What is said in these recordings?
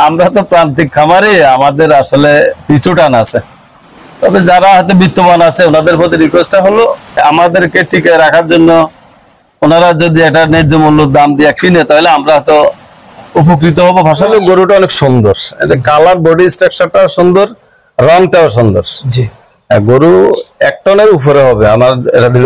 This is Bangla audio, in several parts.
আমরা তো প্রান্তিক খামারে, আমাদের আসলে পিছু টান আছে। তবে যারা হয়তো বিত্তমান আছে ওনাদের প্রতি রিকোয়েস্টটা হলো আমাদেরকে টিকে রাখার জন্য ওনারা যদি এটা ন্যায্য মূল্য দাম দিয়ে কিনে তাহলে আমরা তো উপকৃত হবো। আসলে গরুটা অনেক সুন্দর, কালার বডি স্ট্রাকচারটা সুন্দর, রংটাও সুন্দর। জি, গরু 1 টনের উপরে হবে। আমার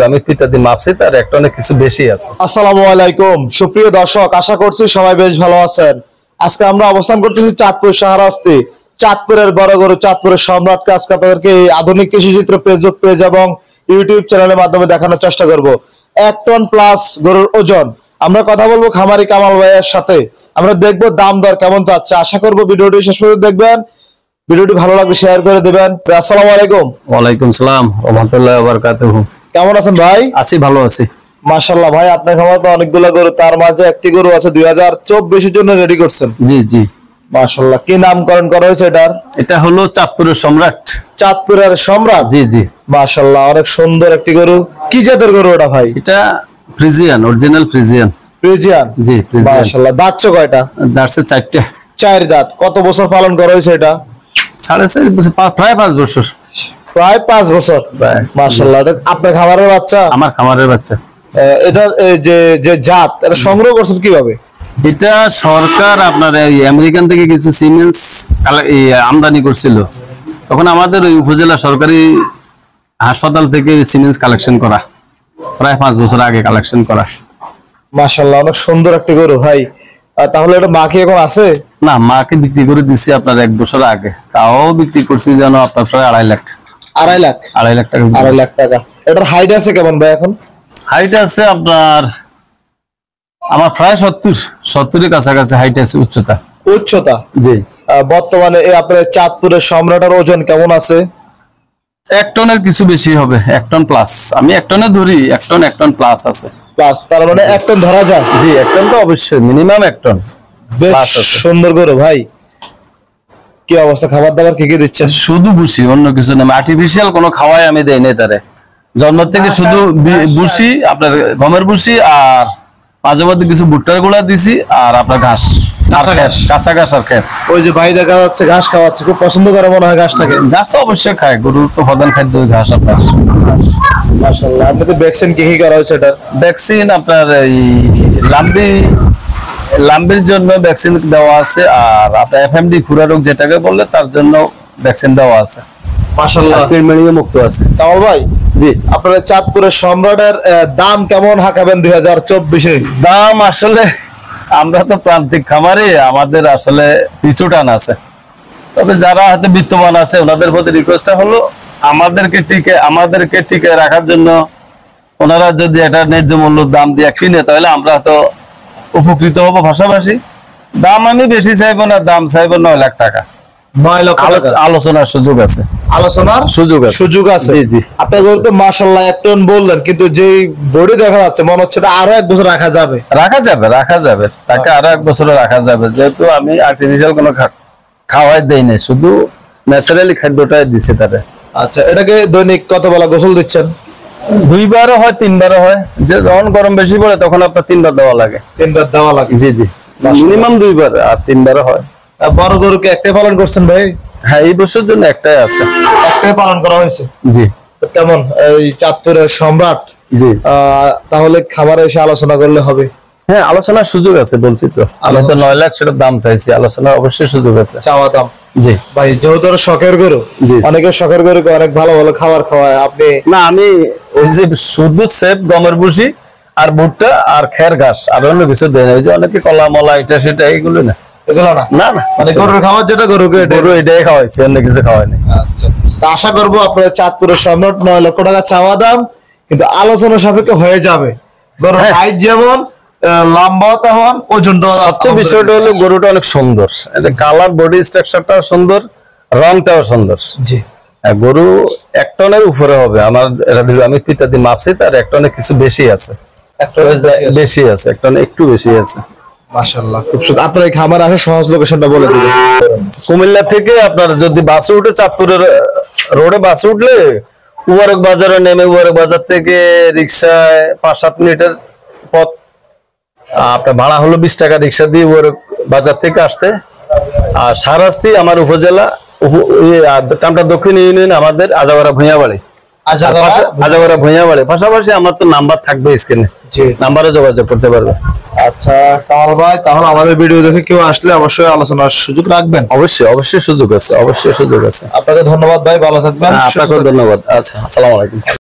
আমি পিতাদি মাপছি, তার 1 টনের কিছু বেশি আছে। আসসালামু আলাইকুম সুপ্রিয় দর্শক, আশা করছি সবাই বেশ ভালো আছেন। আজকে আমরা অবস্থান করতেছি চাঁদপুর শাহরাস্তি। চাঁদপুরের বড় গরু, চাঁদপুরের সম্রাটকে আজকে আপনাদেরকে এই আধুনিক কৃষিচিত্র ফেসবুক পেজ এবং ইউটিউব চ্যানেলের মাধ্যমে দেখানোর চেষ্টা করব। 1 টন প্লাস গরুর ওজন। আমরা কথা বলবো খামারি কামাল ভাইয়ের সাথে। আমরা দেখবো দাম দর কেমন যাচ্ছে। আশা করবো ভিডিওটি শেষ পর্যন্ত দেখবেন। ভিডিওটি ভালো লাগলে শেয়ার করে দিবেন। আসসালামু আলাইকুম। ওয়ালাইকুম সালাম ওয়া রাহমাতুল্লাহি ওয়া বারাকাতুহু। কেমন আছেন ভাই? আছি, ভালো আছি। মাশাআল্লাহ ভাই, আপনার খামারে তো অনেকগুলো গরু, তার মাঝে একটি গরু আছে 2024 এর জন্য রেডি করছেন। জি জি, মাশাআল্লাহ। কি নামকরণ করা হয়েছে এটার? এটা হলো চাঁদপুরের সম্রাট। চাঁদপুরের সম্রাট। জি জি, মাশাআল্লাহ, অনেক সুন্দর একটি গরু। কি জাতের গরু এটা ভাই? এটা ফ্রিজিয়ান, অরিজিনাল ফ্রিজিয়ান। ফ্রিজিয়ান। জি, ফ্রিজিয়ান। মাশাআল্লাহ। দাঁতছে কয়টা? দাঁড়ছে 4টা। 4 দাঁত। কত বছর পালন করা হয়েছে এটা? 4.5 বছর, প্রায় 5 বছর। প্রায় 5 বছর। মাশাআল্লাহ। এটা আপনার খামারের বাচ্চা? আমার খামারের বাচ্চা। এটা যে জাত, এটা সংগ্রহ করছেন কিভাবে? এটা সরকার আপনার আমেরিকান থেকে কিছু সিমেন্স আমদানি করছিল, তখন আমাদের ওই উপজেলা সরকারি হাসপাতাল থেকে সিমেন্স কালেকশন করা, প্রায় 5 বছর আগে কালেকশন করা। মাশাআল্লাহ, অনেক সুন্দর একটি গরু ভাই। তাহলে এটা মা কি এখন আছে? না, মাকে বিক্রি করে দিচ্ছি আপনার 1 বছর আগে। তাও বিক্রি করছি যেন আপনার প্রায় 2.5 লাখ। 2.5 লাখ? 2.5 লাখ টাকা। 2.5 লাখ টাকা। এটার হাইট আছে কেমন ভাই এখন? হাইট আছে আপনার আমার প্রায় 70 কাছাকাছি হাইট আছে। উচ্চতা? জি। বর্তমানে আপনার চাঁদপুরের সম্রাটের ওজন কেমন আছে? 1 টনের কিছু বেশি হবে, 1 টন প্লাস। আমি 1 টনে ধরি, 1 টন প্লাস আছে। প্লাস তার মানে 1 টন ধরা যায়? জি, 1 টন তো অবশ্যই, মিনিমাম 1 টন। বেশ সুন্দর গরু ভাই। কি অবস্থা? খাবার দাবার কি কি দিচ্ছেন? শুধু ভুসি, অন্য কিছু না। আর্টিফিশিয়াল কোনো খাওয়াই আমি দেই না তারে। জন্ম থেকে শুধু ভুসি, আপনার গমের ভুসি, আর মাঝে মধ্যে কিছু ভুট্টার গুঁড়া দিছি, আর আপনার ঘাস, কাঁচা ঘাস আর খের। ওই যে ভাই দেখা যাচ্ছে ঘাস খাওয়াচ্ছে, খুব পছন্দ করে মনে হয় ঘাসটাকে। ঘাস তো অবশ্যই খায়, গরুর তো প্রধান খাদ্য ঘাস আপনার। মাশাআল্লাহ। আপনি তো ভ্যাকসিন কি কি করা হয়েছে এটা? ভ্যাকসিন আপনার এই লাম্বির জন্য ভ্যাকসিন দেওয়া আছে, আর আপনার এফএমডি খুরা রোগ যেটাকে বললে তার জন্য ভ্যাকসিন দেওয়া আছে। মাশাআল্লাহ, পেটমেনিয়া মুক্ত আছে। কামাল ভাই, জি, আপনাদের চাঁদপুরের সম্রাটের দাম কেমন হাঁকাবেন 2024-এ? দাম আসলে আমরা তো প্রান্তিক খামারে, আমাদের আসলে পিছু টান আছে। তবে যারা হয়তো বিত্তমান আছে ওনাদের প্রতি রিকোয়েস্টটা হলো আমাদেরকে টিকে রাখার জন্য ওনারা যদি এটা ন্যায্য মূল্য দাম দিয়ে কিনে তাহলে আমরা তো উপকৃত হবো। পাশাপাশি দাম আমি বেশি চাইবো না, দাম চাইবো 9 লাখ টাকা। 9 লক্ষ টাকা। আলোচনার সুযোগ আছে। সুযোগ আছে। জি জি। আপনার গরু তো মাশাআল্লাহ 1 টন বললেন, কিন্তু যে বডি দেখা যাচ্ছে মনে হচ্ছে আরো 1 বছর রাখা যাবে। তাকে আরো 1 বছর রাখা যাবে, যেহেতু আমি আর্টিফিশিয়াল কোনো খাওয়াই দেই না, শুধু ন্যাচারালি খাদ্যটাই দিচ্ছি তারে। আচ্ছা, এটাকে দৈনিক কত বেলা গোসল দিচ্ছেন? 2 বারও হয়, 3 বারও হয়। যে যখন গরম বেশি পড়ে তখন আপনার 3 বার দেওয়া লাগে। 3 বার দেওয়া লাগে? জি জি, মিনিমাম 2 বার, আর 3 বারও হয়। বড় গরুকে একটাই পালন করছেন ভাই? হ্যাঁ, এই বছর জন্য একটাই আছে। একটাই পালন করা হয়েছে? জি। কেমন এই চাঁদপুরের সম্রাট? জি। তাহলে খামারে এসে আলোচনা করলে হবে? হ্যাঁ, আলোচনার সুযোগ আছে, বলছি তো। আমি তো 9 লাখ সেটা দাম চাইছি, আলোচনার অবশ্যই সুযোগ আছে। চাওয়া দাম? জি ভাই, যেহেতু শখের গরু, অনেকের শখের গরুকে অনেক ভালো ভালো খাবার খাওয়ায় আপনি। না, আমি ওই যে শুধু সেপ, গমের ভুসি আর ভুট্টা আর খের ঘাস, আর অন্য কিছু দেয় না। ওই যে অনেকে কলা মলা এটা সেটা, এইগুলো না, এগুলো না। না না, মানে গরুর খাবার যেটা গরু এটাই খাওয়াইছে, অন্য কিছু খাওয়ায়নি। আচ্ছা, আশা করবো আপনার চাঁদপুরের সম্রাট 9 লক্ষ টাকা চাওয়া দাম, কিন্তু আলোচনা সাপেক্ষে হয়ে যাবে। গরুর হাইট যেমন, লম্বা তেমন, ওজনটা। সবচেয়ে বিষয়টা হলো গরুটা অনেক সুন্দর, কালার বডি স্ট্রাকচারটা সুন্দর, রংটাও সুন্দর। জি, গরু 1 টনের উপরে হবে। আমি পিতাদি মাপছি, তার 1 টনের কিছু বেশি আছে। 1 টনে একটু বেশি আছে। মাশাআল্লাহ, খুব সুন্দর। আপনার এই খামার আসার সহজ লোকেশনটা বলে দিবেন। কুমিল্লা থেকে আপনার যদি বাসে উঠে, চাঁদপুরের রোডে বাসে উঠলে উয়ারক বাজারে নেমে, উয়ারক বাজার থেকে রিক্সায় 5-7 মিনিটের পথ। আপনার ভাড়া হলো 20 টাকা রিক্সা দিয়ে উয়ারক বাজার থেকে আসতে। আর সারাস্তি আমার উপজেলা টামটা দক্ষিণ ইউনিয়ন আমাদের আজাগড়া ভূঁইয়াবাড়ি আজাগড়া ভূঁইয়াবাড়ি। পাশাপাশি আমার তো নাম্বার থাকবে স্ক্রিনে, নাম্বারে যোগাযোগ করতে পারবে। আচ্ছা কামাল ভাই, তাহলে আমাদের ভিডিও দেখে কেউ আসলে অবশ্যই আলোচনার সুযোগ রাখবেন। অবশ্যই অবশ্যই সুযোগ আছে, অবশ্যই সুযোগ আছে। আপনাকে ধন্যবাদ ভাই, ভালো থাকবেন। আপনাকেও ধন্যবাদ। আচ্ছা, আসসালামু আলাইকুম।